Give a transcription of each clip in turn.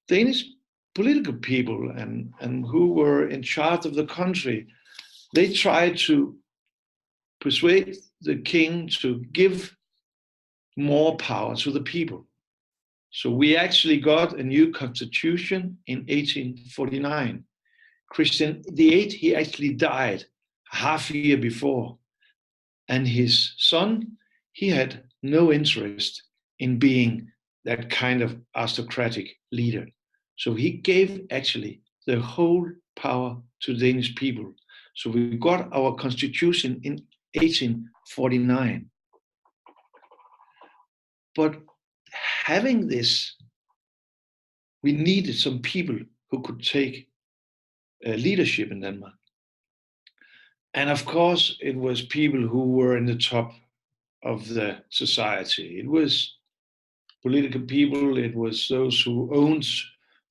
Danish political people and who were in charge of the country, they tried to persuade the king to give more power to the people. So we actually got a new constitution in 1849. Christian VIII, he actually died half a year before. And his son, he had no interest in being that kind of aristocratic leader. So he gave actually the whole power to the Danish people. So we got our constitution in 1849. But having this, we needed some people who could take leadership in Denmark. And of course, it was people who were in the top of the society. It was political people, it was those who owned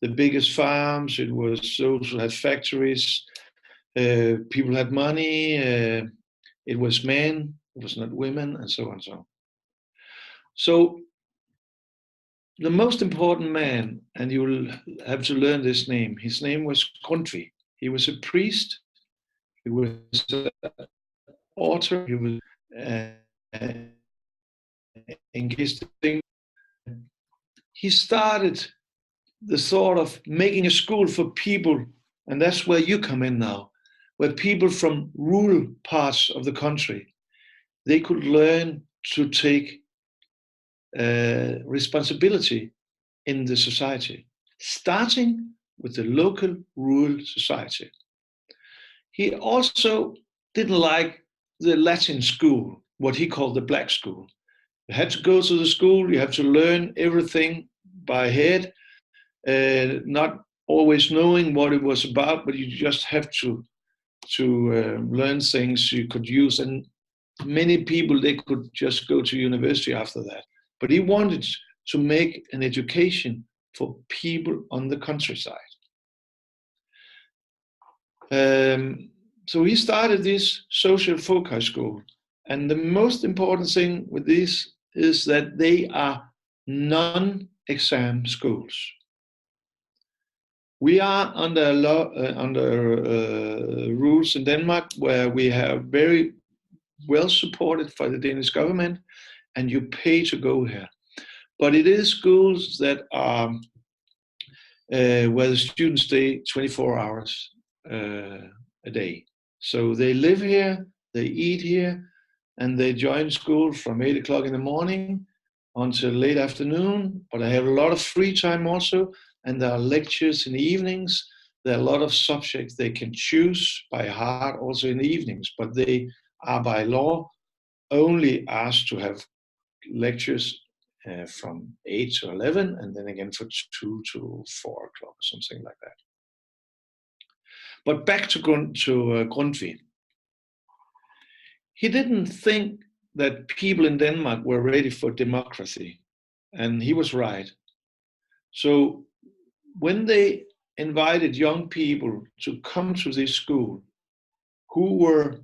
the biggest farms, it was those who had factories, people had money, it was men, it was not women, and so on and so on. So the most important man, and you will have to learn this name, his name was Grundtvig. He was a priest, he was an author, he was engaged in. He started the thought of making a school for people, and that's where you come in now, where people from rural parts of the country, they could learn to take responsibility in the society, starting with the local rural society. He also didn't like the Latin school, what he called the black school. You had to go to the school, you have to learn everything by head, not always knowing what it was about, but you just have to learn things you could use. And many people, they could just go to university after that. But he wanted to make an education for people on the countryside. So he started this social folk high school. And the most important thing with this is that they are non-exam schools. We are under rules in Denmark where we have very well supported by the Danish government, and you pay to go here. But it is schools that are where the students stay 24 hours a day. So they live here, they eat here, and they join school from 8 o'clock in the morning until late afternoon. But I have a lot of free time also, and there are lectures in the evenings. There are a lot of subjects they can choose by heart also in the evenings, but they are by law only asked to have lectures from 8 to 11, and then again for 2 to 4 o'clock, or something like that. But back to Grundtvig. He didn't think that people in Denmark were ready for democracy, and he was right. So when they invited young people to come to this school, who were,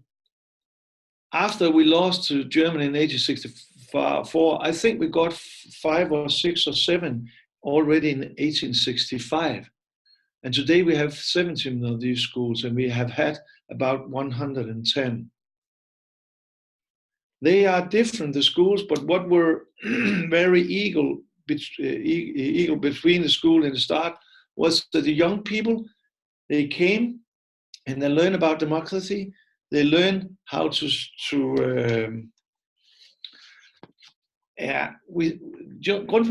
after we lost to Germany in 1864, I think we got 5 or 6 or 7 already in 1865. And today we have 17 of these schools, and we have had about 110. They are different, the schools, but what were very equal between the school and the start was that the young people, they came and they learned about democracy. They learned how Grundtvig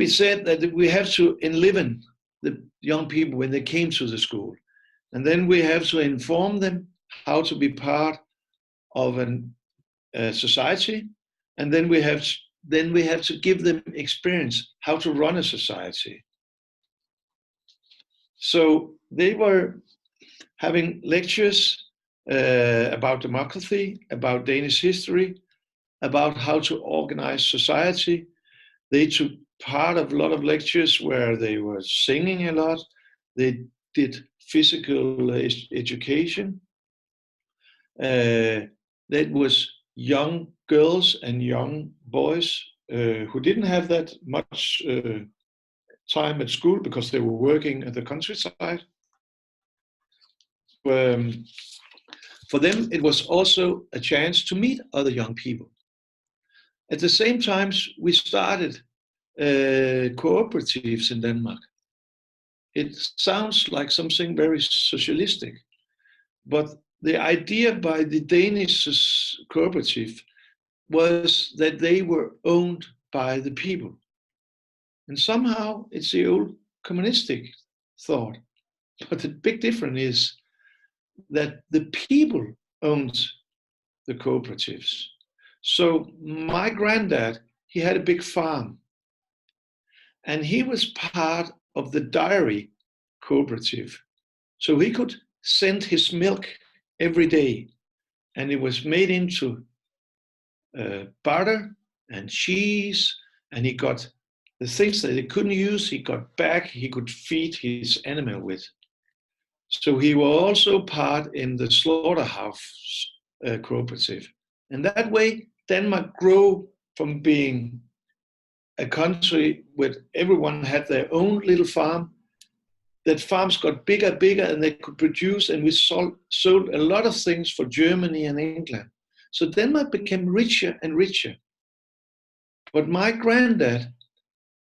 said that we have to enliven the young people when they came to the school. And then we have to inform them how to be part of a society. And then we have to give them experience how to run a society. So they were having lectures about democracy, about Danish history, about how to organize society. They took part of a lot of lectures where they were singing a lot. They did physical education. That was young girls and young boys who didn't have that much time at school because they were working at the countryside. For them, it was also a chance to meet other young people. At the same time, we started cooperatives in Denmark. It sounds like something very socialistic, but the idea by the Danish cooperative was that they were owned by the people. And somehow it's the old communistic thought. But the big difference is that the people owned the cooperatives. So my granddad, he had a big farm, and he was part of the dairy cooperative. So he could send his milk every day, and it was made into butter and cheese, and he got the things that he couldn't use, he got back, he could feed his animal with. So he was also part in the slaughterhouse cooperative. And that way, Denmark grew from being a country where everyone had their own little farm, that farms got bigger, and they could produce, and we sold a lot of things for Germany and England. So Denmark became richer and richer. But my granddad,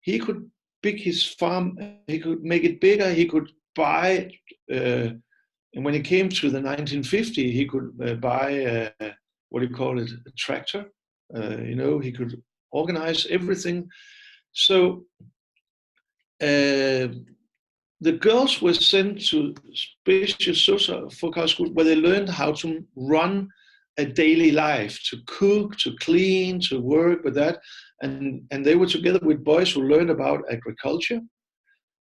he could pick his farm, he could make it bigger, he could buy, and when it came to the 1950, he could buy, what do you call it, a tractor. He could organize everything. So the girls were sent to special social focus school where they learned how to run a daily life, to cook, to clean, to work with that. And they were together with boys who learned about agriculture,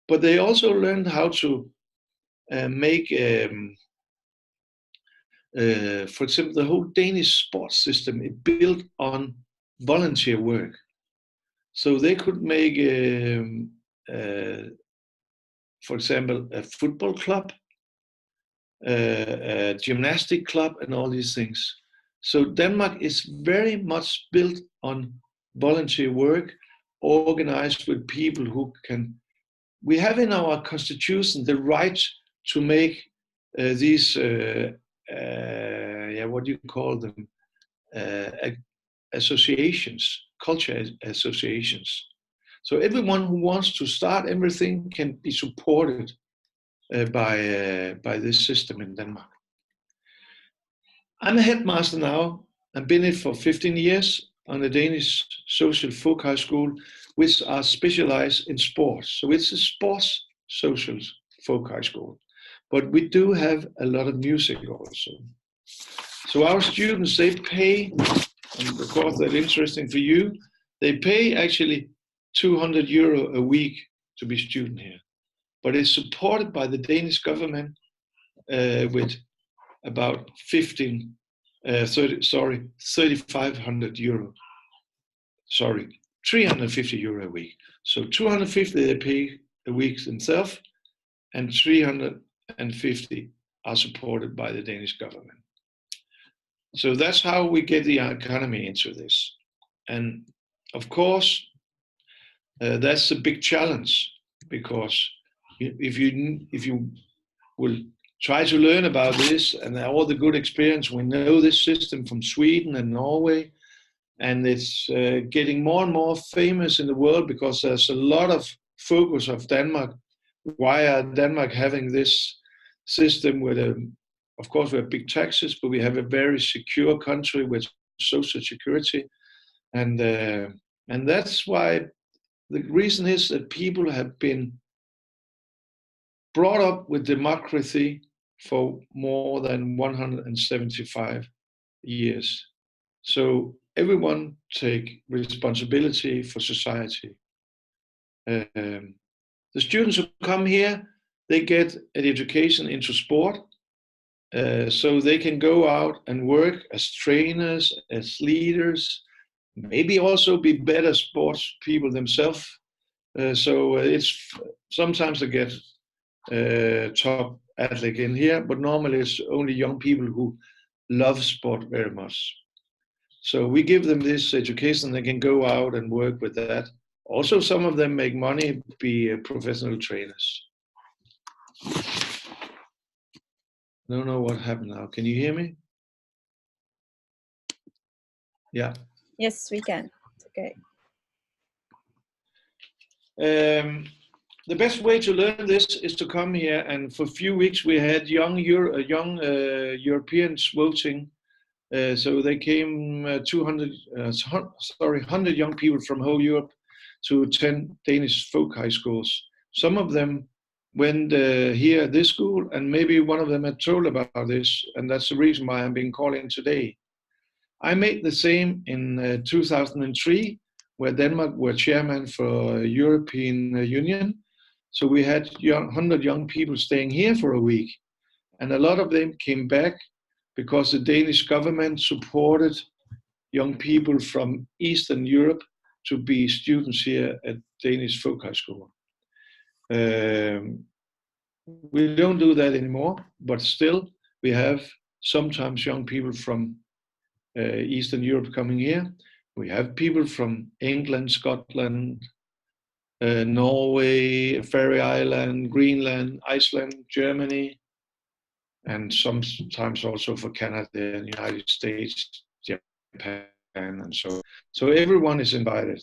but they also learned how to make, for example, the whole Danish sports system, it built on volunteer work. So they could make, for example, a football club, a gymnastic club, and all these things. So Denmark is very much built on volunteer work, organized with people who can. We have in our constitution the right to make these, what do you call them, associations, culture associations. So everyone who wants to start everything can be supported by this system in Denmark. I'm a headmaster now. I've been it for 15 years on the Danish Social Folk High School, which are specialized in sports. So it's a sports social folk high school. But we do have a lot of music also. So our students, they pay, and of course that's interesting for you, they pay actually 200 euro a week to be student here. But it's supported by the Danish government with about 3,500 euro. Sorry, 350 euro a week. So 250 they pay a week themselves, and 350 are supported by the Danish government. So that's how we get the economy into this. And of course, that's a big challenge, because if you will try to learn about this and all the good experience, we know this system from Sweden and Norway, and it's getting more and more famous in the world because there's a lot of focus of Denmark. Why are Denmark having this system with of course we have big taxes, but we have a very secure country with social security, and that's why the reason is that people have been brought up with democracy for more than 175 years. So everyone take responsibility for society. The students who come here, they get an education into sport, so they can go out and work as trainers, as leaders, maybe also be better sports people themselves. So it's sometimes they get top athlete in here, but normally it's only young people who love sport very much. So we give them this education, they can go out and work with that. Also, some of them make money, be professional trainers. I don't know what happened now. Can you hear me? Yeah. Yes, we can. It's okay. The best way to learn this is to come here, and for a few weeks we had young Europeans voting. So they came 100 young people from whole Europe to attend Danish folk high schools. Some of them went here at this school, and maybe one of them had told about this, and that's the reason why I'm being called in today. I made the same in 2003, where Denmark were chairman for European Union. So we had 100 young people staying here for a week, and a lot of them came back because the Danish government supported young people from Eastern Europe to be students here at Danish Folk High School. We don't do that anymore, but still we have sometimes young people from Eastern Europe coming here. We have people from England, Scotland, Norway, Faroe Island, Greenland, Iceland, Germany, and sometimes also for Canada and United States, Japan, and so. So everyone is invited,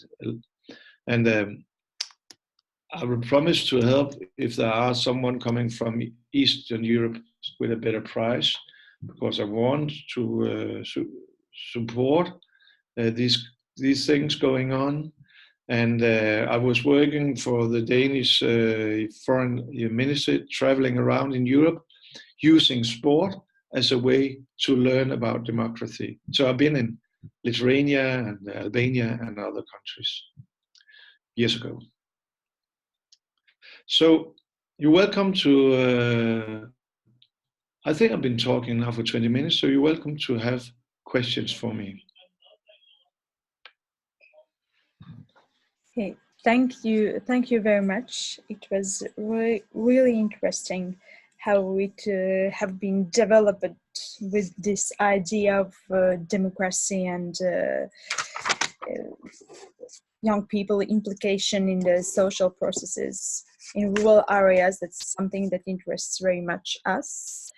and I will promise to help if there are someone coming from Eastern Europe with a better price, because I want to support these things going on. And I was working for the Danish foreign ministry, traveling around in Europe, using sport as a way to learn about democracy. So I've been in Lithuania and Albania and other countries years ago. So you're welcome to, I think I've been talking now for 20 minutes, so you're welcome to have questions for me. Okay, thank you very much. It was really interesting how it have been developed with this idea of democracy and young people implication in the social processes in rural areas. That's something that interests very much us.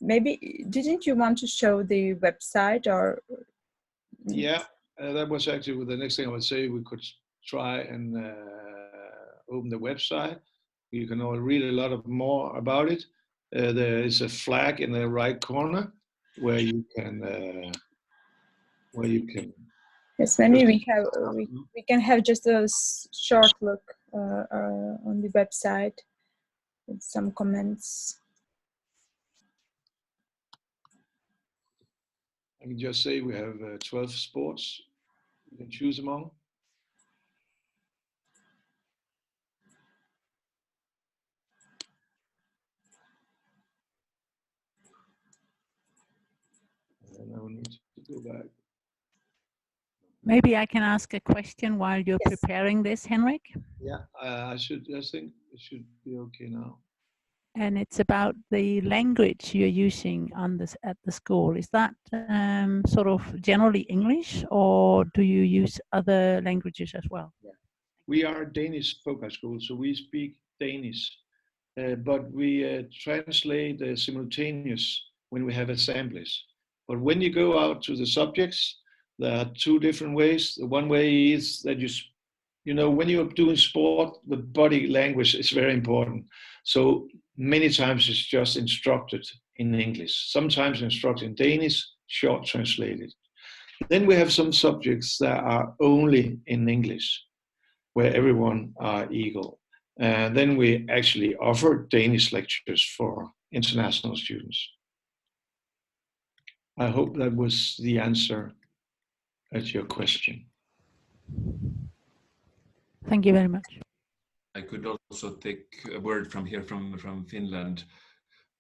Maybe didn't you want to show the website or? Yeah, that was actually the next thing I would say. We could try and open the website. You can all read a lot more about it. There is a flag in the right corner where you can. Yes, maybe we can have just a short look on the website with some comments. I can just say we have 12 sports you can choose among. And I will need to go back. Maybe I can ask a question while you're preparing this, Henrik? Yeah, I think it should be okay now. And it's about the language you're using on this at the school. Is that sort of generally English, or do you use other languages as well? Yeah. We are a Danish folk high school, so we speak Danish, but we translate simultaneous when we have assemblies. But when you go out to the subjects, there are two different ways. The one way is that when you're doing sport, the body language is very important. So many times it's just instructed in English, sometimes instructed in Danish, short translated. Then we have some subjects that are only in English, where everyone are equal. And then we actually offer Danish lectures for international students. I hope that was the answer at your question. Thank you very much. I could also take a word from here, from Finland.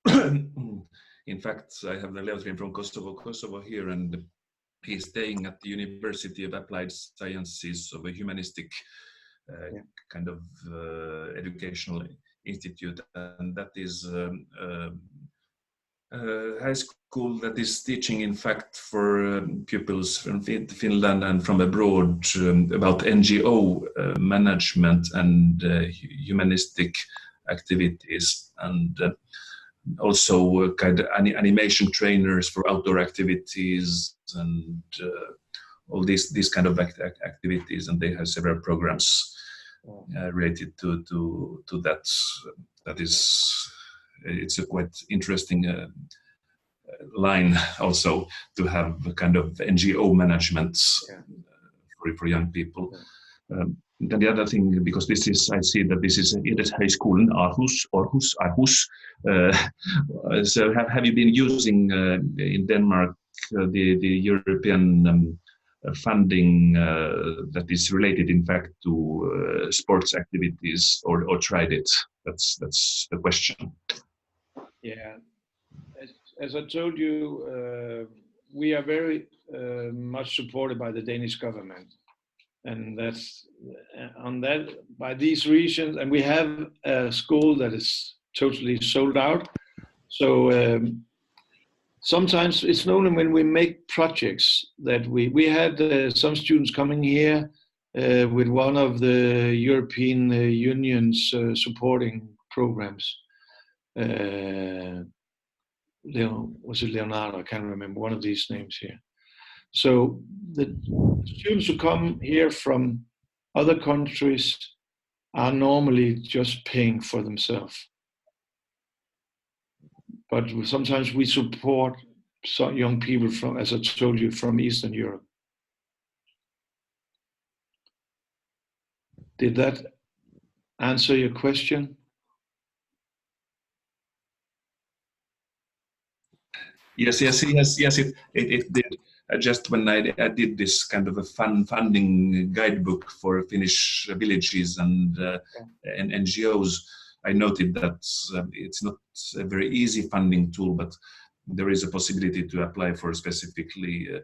In fact, I have the Leotrin from Kosovo here, and he's staying at the University of Applied Sciences of a humanistic kind of educational institute, and that is high school that is teaching, in fact, for pupils from Finland and from abroad about NGO management and humanistic activities, and also kind of animation trainers for outdoor activities and all these kind of activities, and they have several programs related to that. That is, it's a quite interesting line also to have a kind of NGO management for young people. Then the other thing, because this is, I see that this is Idrettshøyskolen Aarhus. So have you been using in Denmark the European funding that is related, in fact, to sports activities, or tried it? That's the question. Yeah, as I told you, we are very much supported by the Danish government, and that's on that by these reasons. And we have a school that is totally sold out. So sometimes it's only when we make projects that we had some students coming here with one of the European Union's supporting programs. Was it Leonardo? I can't remember, one of these names here. So the students who come here from other countries are normally just paying for themselves. But sometimes we support some young people from, as I told you, from Eastern Europe. Did that answer your question? Yes, it did. Just when I did this kind of a funding guidebook for Finnish villages and NGOs, I noted that it's not a very easy funding tool, but there is a possibility to apply for specifically a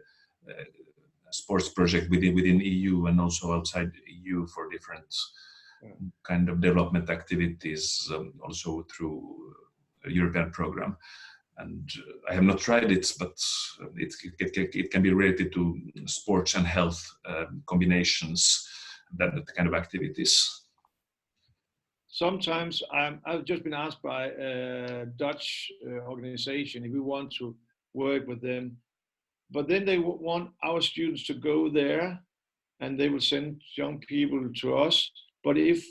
sports project within EU and also outside EU for different kind of development activities, also through a European program. And I have not tried it, but it can be related to sports and health combinations, that kind of activities. Sometimes I've just been asked by a Dutch organization if we want to work with them, but then they want our students to go there, and they will send young people to us. But if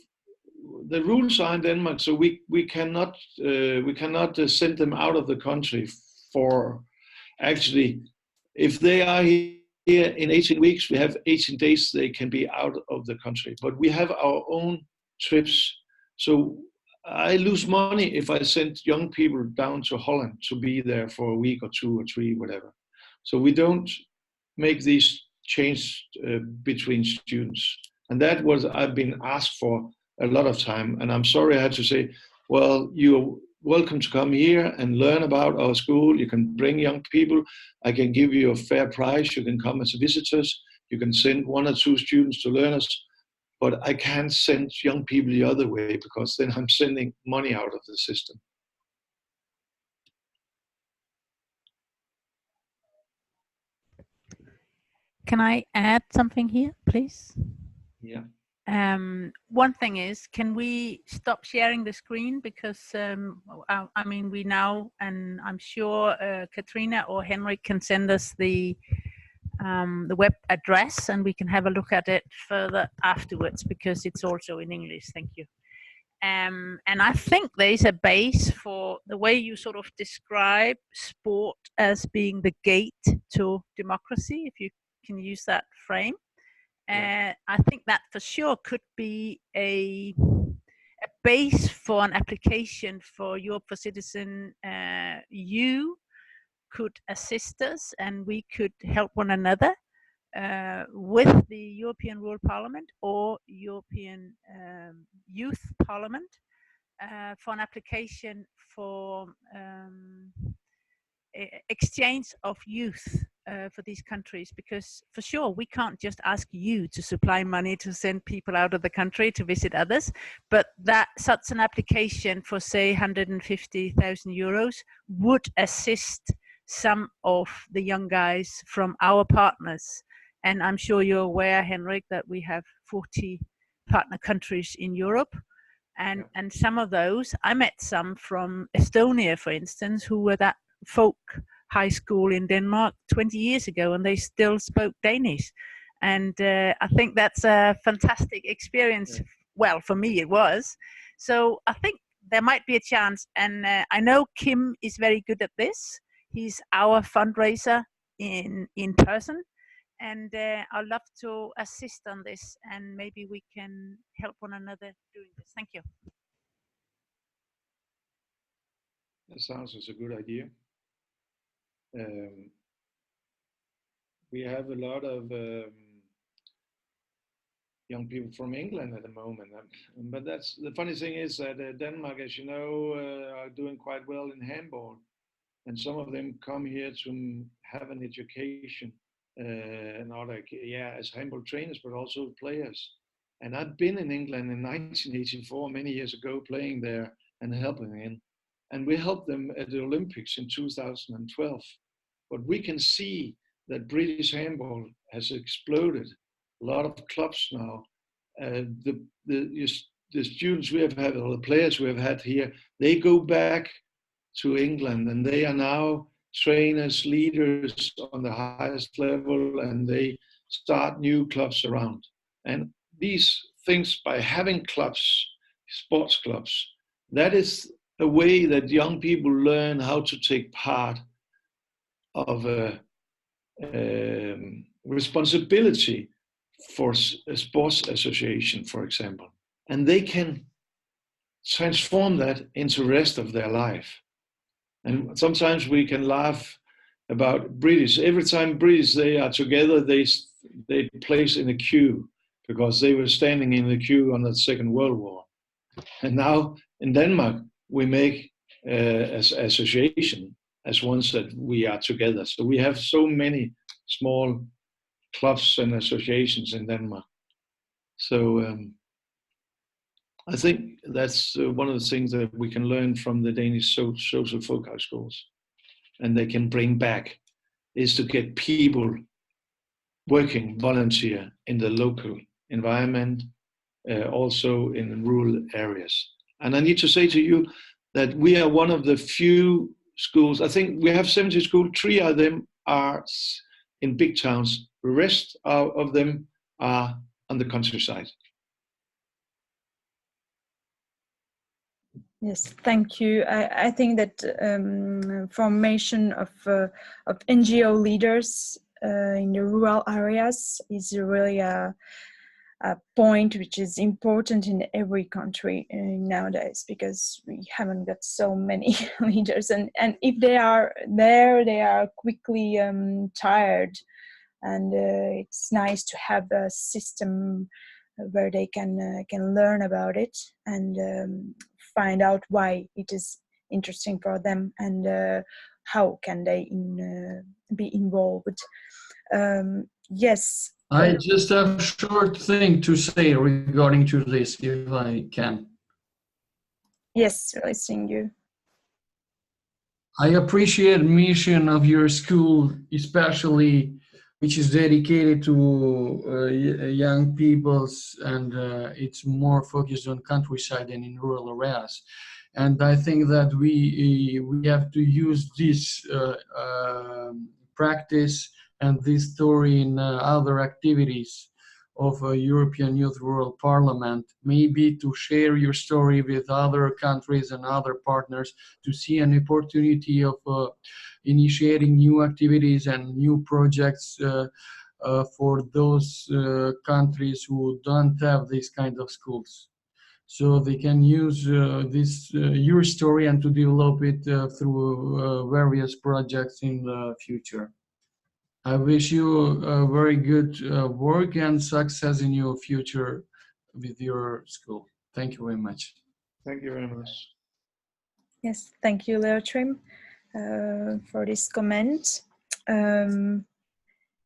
the rules are in Denmark, so we cannot send them out of the country for actually, if they are here in 18 weeks, we have 18 days they can be out of the country. But we have our own trips. So I lose money if I send young people down to Holland to be there for a week or 2 or 3, whatever. So we don't make these changes between students. And that was I've been asked for a lot of time. And I'm sorry I had to say, well, you're welcome to come here and learn about our school. You can bring young people. I can give you a fair price. You can come as visitors. You can send 1 or 2 students to learn us. But I can't send young people the other way, because then I'm sending money out of the system. Can I add something here, please? Yeah. One thing is, can we stop sharing the screen? Because I mean, we now, and I'm sure Katrina or Henrik can send us the web address, and we can have a look at it further afterwards, because it's also in English. Thank you. And I think there is a base for the way you sort of describe sport as being the gate to democracy, if you can use that frame. I think that for sure could be a base for an application for Europe for Citizen. You could assist us, and we could help one another with the European Rural Parliament or European Youth Parliament for an application for exchange of youth for these countries, because for sure we can't just ask you to supply money to send people out of the country to visit others, but that such an application for say 150,000 euros would assist some of the young guys from our partners. And I'm sure you're aware, Henrik, that we have 40 partner countries in Europe. And some of those, I met some from Estonia, for instance, who were that folk high school in Denmark 20 years ago, and they still spoke Danish. And I think that's a fantastic experience. Well, for me it was. So I think there might be a chance. And I know Kim is very good at this. He's our fundraiser in person. And I'd love to assist on this, and maybe we can help one another doing this. Thank you. That sounds as a good idea. We have a lot of young people from England at the moment, but that's the funny thing is that Denmark, as you know, are doing quite well in handball, and some of them come here to have an education. Not like, as handball trainers, but also players. And I've been in England in 1984, many years ago, playing there and helping in. And we helped them at the Olympics in 2012. But we can see that British handball has exploded. A lot of clubs now. The students we have had, or the players we have had here, they go back to England, and they are now trainers, leaders on the highest level, and they start new clubs around. And these things, by having clubs, sports clubs, that is a way that young people learn how to take part of a responsibility for a sports association, for example. And they can transform that into the rest of their life. And sometimes we can laugh about British. Every time British they are together, they place in a queue because they were standing in the queue on the Second World War. And now in Denmark, we make as association as ones that we are together. So we have so many small clubs and associations in Denmark. So I think that's one of the things that we can learn from the Danish social folk high schools, and they can bring back, is to get people working volunteer in the local environment, also in rural areas. And I need to say to you that we are one of the few schools, I think we have 70 schools, 3 of them are in big towns, the rest of them are on the countryside. Yes, thank you. I think that formation of NGO leaders in the rural areas is really a point which is important in every country nowadays, because we haven't got so many leaders, and if they are there, they are quickly tired, and it's nice to have a system where they can learn about it and find out why it is interesting for them, and how can they be involved. Yes. I just have a short thing to say regarding to this, if I can. Yes, listening you. I appreciate the mission of your school, especially which is dedicated to young peoples, and it's more focused on countryside and in rural areas. And I think that we have to use this practice and this story in other activities of a European Youth Rural Parliament, maybe to share your story with other countries and other partners, to see an opportunity of initiating new activities and new projects for those countries who don't have these kind of schools. So they can use this your story and to develop it through various projects in the future. I wish you very good work and success in your future with your school. Thank you very much. Thank you very much. Yes, thank you, Leotrim, for this comment.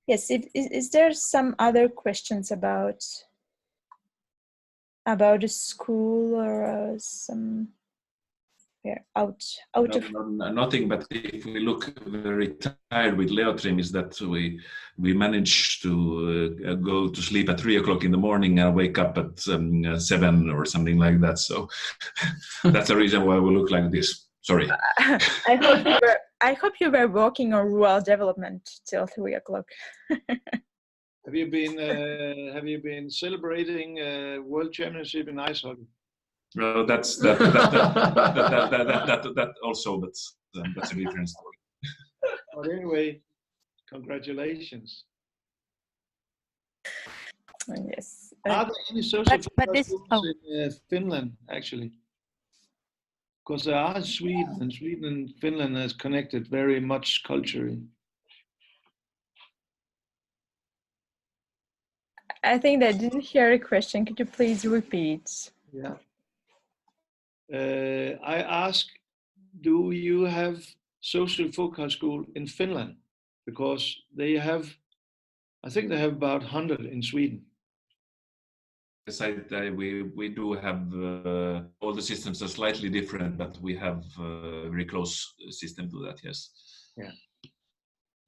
Yes, is there some other questions about the school or some out of nothing, but if we look very tired with Leotrim is that we managed to go to sleep at 3 o'clock in the morning and wake up at 7 or something like that. So that's the reason why we look like this. Sorry. I hope you were working on rural development till 3 o'clock. Have you been celebrating World Championship in ice hockey? Well, that also, but that's a different story. But anyway, congratulations. Yes. Are there any social but schools in Finland, actually? Because there are Sweden, and Sweden and Finland has connected very much culturally. I think I didn't hear a question. Could you please repeat? Yeah. I ask, do you have social focus school in Finland? Because they have, I think they have about 100 in Sweden. Yes, we do have all the systems are slightly different, but we have a very close system to that. Yes. Yeah,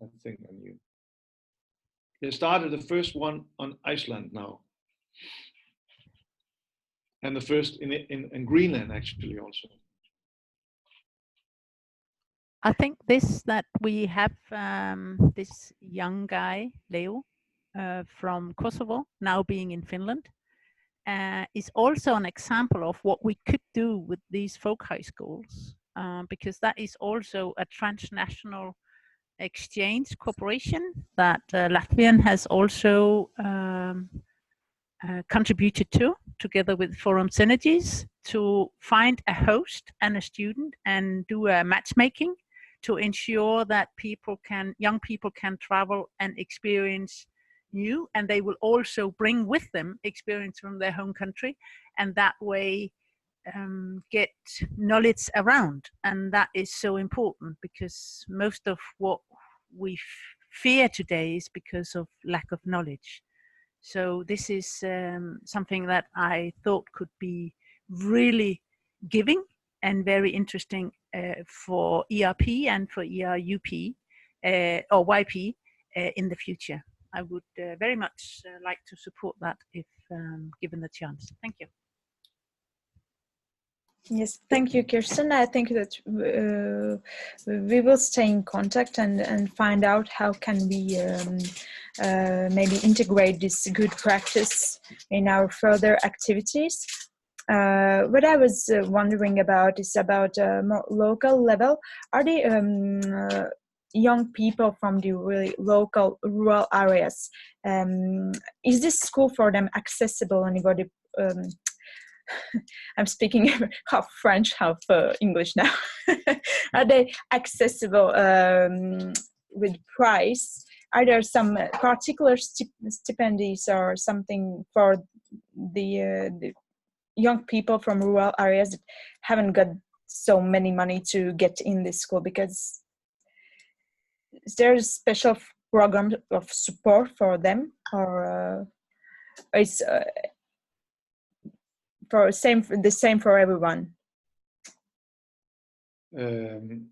I think I knew. They started the first one on Iceland now, and the first in Greenland actually also. I think that we have this young guy, Leo, from Kosovo, now being in Finland, is also an example of what we could do with these folk high schools, because that is also a transnational exchange cooperation that Latvian has also contributed to, together with Forum Synergies, to find a host and a student and do a matchmaking to ensure that young people can travel and experience new, and they will also bring with them experience from their home country, and that way get knowledge around. And that is so important, because most of what we fear today is because of lack of knowledge. So this is something that I thought could be really giving and very interesting for ERP and for ERUP or YP in the future. I would very much like to support that if given the chance. Thank you. Yes, thank you, Kirsten. I think that we will stay in contact and find out how can we maybe integrate this good practice in our further activities. What I was wondering about is about more local level. Are the young people from the really local rural areas, is this school for them accessible? Anybody? I'm speaking half French, half English now. Are they accessible with price? Are there some particular stipendies or something for the young people from rural areas that haven't got so many money to get in this school? Because is there a special program of support for them, or it's the same for everyone? The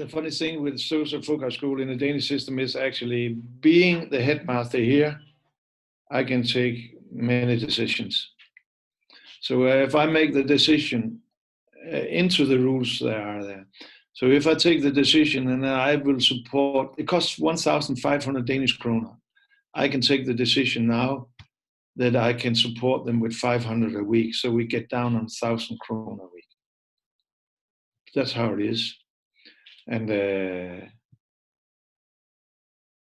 funny thing with social focus school in the Danish system is actually being the headmaster here, I can take many decisions. So if I make the decision into the rules that are there. So if I take the decision and I will support, it costs 1,500 Danish kroner. I can take the decision now that I can support them with 500 a week. So we get down on 1,000 kroner a week. That's how it is. And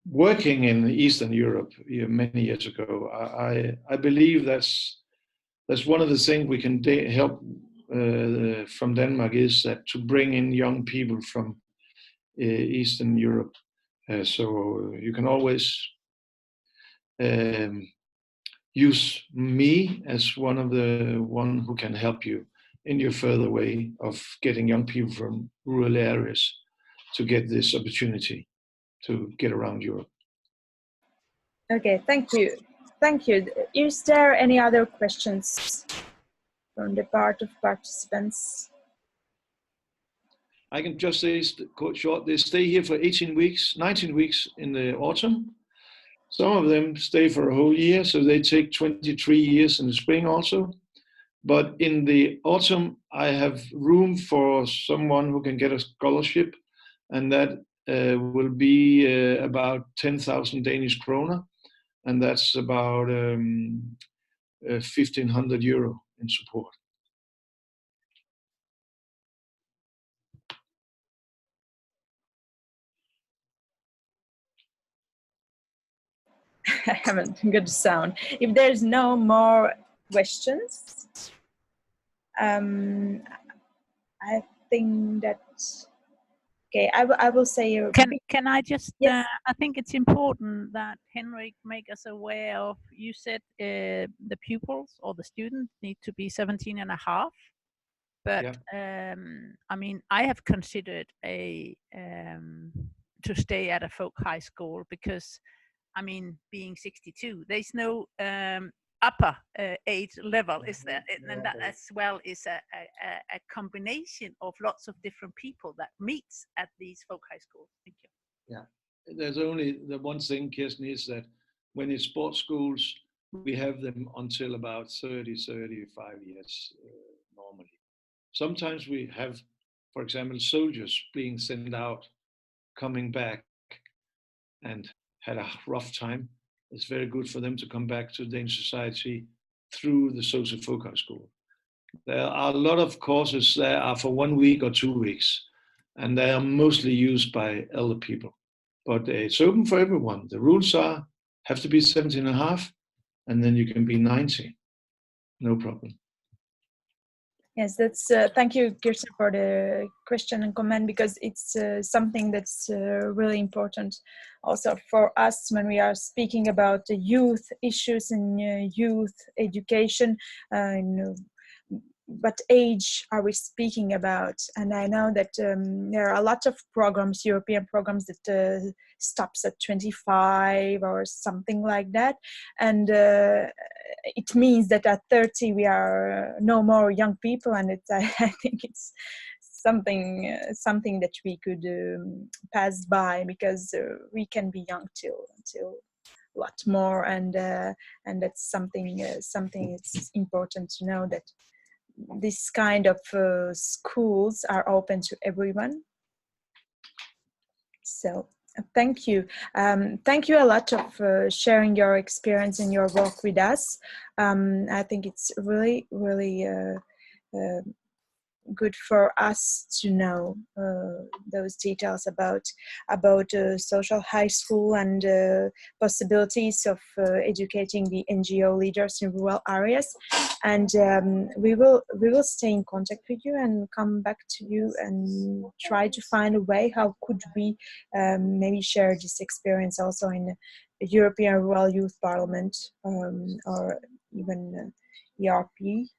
working in Eastern Europe many years ago, I believe that's one of the things we can help from Denmark, is that to bring in young people from Eastern Europe. So you can always use me as one who can help you in your further way of getting young people from rural areas to get this opportunity to get around Europe. Okay, thank you. Thank you. Is there any other questions from the part of participants? I can just say short, they stay here for 18 weeks, 19 weeks in the autumn. Some of them stay for a whole year, so they take 23 years in the spring also. But in the autumn, I have room for someone who can get a scholarship, and that will be about 10,000 Danish kroner, and that's about 1,500 euro in support. I haven't good sound. If there's no more questions, I think that okay. I will say. Can I just? Yes. I think it's important that Henrik make us aware of. You said the pupils or the students need to be 17 and a half. But yeah. I mean, I have considered to stay at a folk high school because, I mean, being 62, there's no upper age level, is there? And that as well is a combination of lots of different people that meets at these folk high schools. Thank you. Yeah, there's only the one thing, Kirsten, is that when it's sports schools, we have them until about 35 years normally. Sometimes we have, for example, soldiers being sent out, coming back and had a rough time. It's very good for them to come back to Danish society through the social folk high school. There are a lot of courses that are for 1 week or 2 weeks, and they are mostly used by elder people. But it's open for everyone. The rules have to be 17 and a half, and then you can be 90. No problem. Yes, that's thank you, Kirsten, for the question and comment, because it's something that's really important also for us when we are speaking about the youth issues and youth education. What age are we speaking about? And I know that there are a lot of programs, European programs, that stops at 25 or something like that, and it means that at 30 we are no more young people, and it's I think it's something that we could pass by, because we can be young till a lot more, and that's something it's important to know, that this kind of schools are open to everyone. So thank you. Thank you a lot of sharing your experience and your work with us. I think it's really, really good for us to know those details about social high school and possibilities of educating the NGO leaders in rural areas. And we will stay in contact with you and come back to you and try to find a way how could we maybe share this experience also in the European Rural Youth Parliament or even ERP.